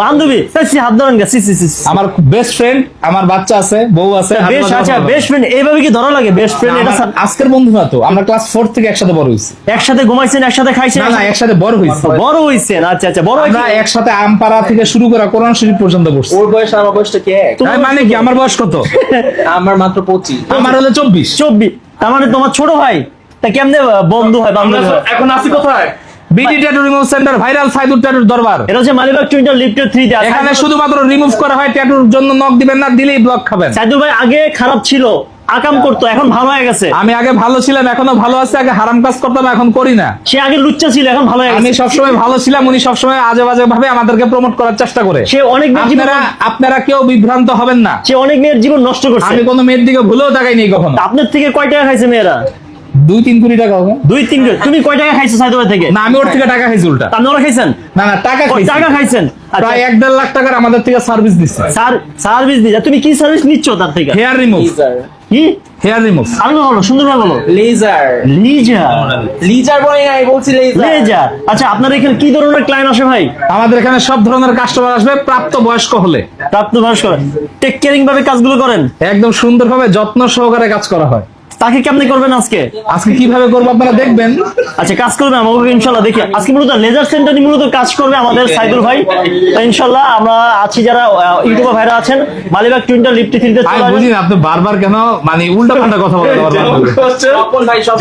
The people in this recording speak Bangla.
বান্ধবী হাত ধরেন গা, আমার বেস্ট ফ্রেন্ড, আমার বাচ্চা আছে, বউ আছে। বেশ আচ্ছা, বেস্ট ফ্রেন্ড এইভাবে কি ধরা লাগে? বেস্ট ফ্রেন্ড এটা আজকের বন্ধু না তো, আমরা ক্লাস 4 থেকে একসাথে বড় হইছি। একসাথে ঘুমাইছেন, একসাথে খাইছেন? না একসাথে বড় হইছি। বড় হইছেন, আচ্ছা আচ্ছা। বড় আমরা একসাথে আমপাড়া থেকে শুরু করে কোরআন শরীফ পর্যন্ত বসছি। ওর বয়স আমার বয়সটা কি এক? তাই মানে কি আমার বয়স কত? আমার মাত্র 25। আমার হলো 24। 24, তার মানে তোমার ছোট ভাই। তা কেমনে বন্ধু হয়, বান্ধবী হয়? এখন আসি কোথায়? BD tattoo remove centre, viral Saidur ট্যাটুর দরবার। এটা হচ্ছে মালিবাগ টুইন্টার লিফটের 3 তে। এখানে শুধুমাত্র রিমুভ করা হয়, ট্যাটুর জন্য নক দিবেন না, দিলেই ব্লক খাবেন। সাইদুল ভাই আগে খারাপ ছিল, আকাম করতো, এখন ভালো হয়ে গেছে। আমি আগে ভালো ছিলাম, এখনো ভালো আছে। আগে হারাম কাজ করতাম, এখন করি না। সে আগে লুচ্চা ছিল, এখন ভালো হয়ে আমি গেছে। সবসময় ভালো ছিলাম, উনি সবসময় আজে বাজে ভাবে আমাদেরকে প্রমোট করার চেষ্টা করে। সে অনেক মেয়ের জীবন, আপনারা কেউ বিভ্রান্ত হবেন না। সে অনেক মেয়ের জীবন নষ্ট করছে। আমি কোনো মেয়ের দিকে ভুলেও তাকাইনি কখনো। আপনার থেকে কয় টাকা খাইছে মেয়েরা? 2-3 কোটি টাকা হবে। 2-3 কোটি। তুমি কয় টাকা খাইছো সাইদুল ভাই থেকে? না, আমি ওর থেকে টাকা খাইছি উল্টা। আপনি ওরা খাইছেন? না টাকা কয় খাইছি। টাকা খাইছেন? প্রায় 1.5 লাখ টাকার আমাদের থেকে সার্ভিস দিচ্ছে। সার্ভিস দিছা? তুমি কি সার্ভিস নিচ্ছ তার থেকে? Hair remove. লেজার। কি হেয়ার রিমুভ। আলো বলো, সুন্দর ভাবে বলো। লেজার। লিজার। লেজার বলে নাই, বলছি লেজার। লেজার। আচ্ছা, আপনার এখানে কি ধরনের ক্লায়েন্ট আসে ভাই? আমাদের এখানে সব ধরনের কাস্টমার আসবে, প্রাপ্ত বয়স্ক হলে। প্রাপ্তবয়স্ক করেন, টেক কেয়ারিং ভাবে কাজগুলো করেন, একদম সুন্দরভাবে যত্ন সহকারে কাজ করা হয়। তাকে কেমনে করবেন আজকে? আজকে কিভাবে করবো আপনারা দেখবেন। আচ্ছা, কাজ করবে আমাকে ইনশাল্লাহ। দেখি আজকে মূলত লেজার সেন্টারই মূলত কাজ করবে আমাদের সাইদুল ভাই। তো ইনশাল্লাহ আমরা আছি, যারা ইউটিউবার ভাইরা আছেন, মালিবাগ টুইন্টার লিফট 3 তে আমি বুঝি না আপনি বারবার কেন মানে উল্টা পাল্টা কথা বলতে পারবেন। ভাই সব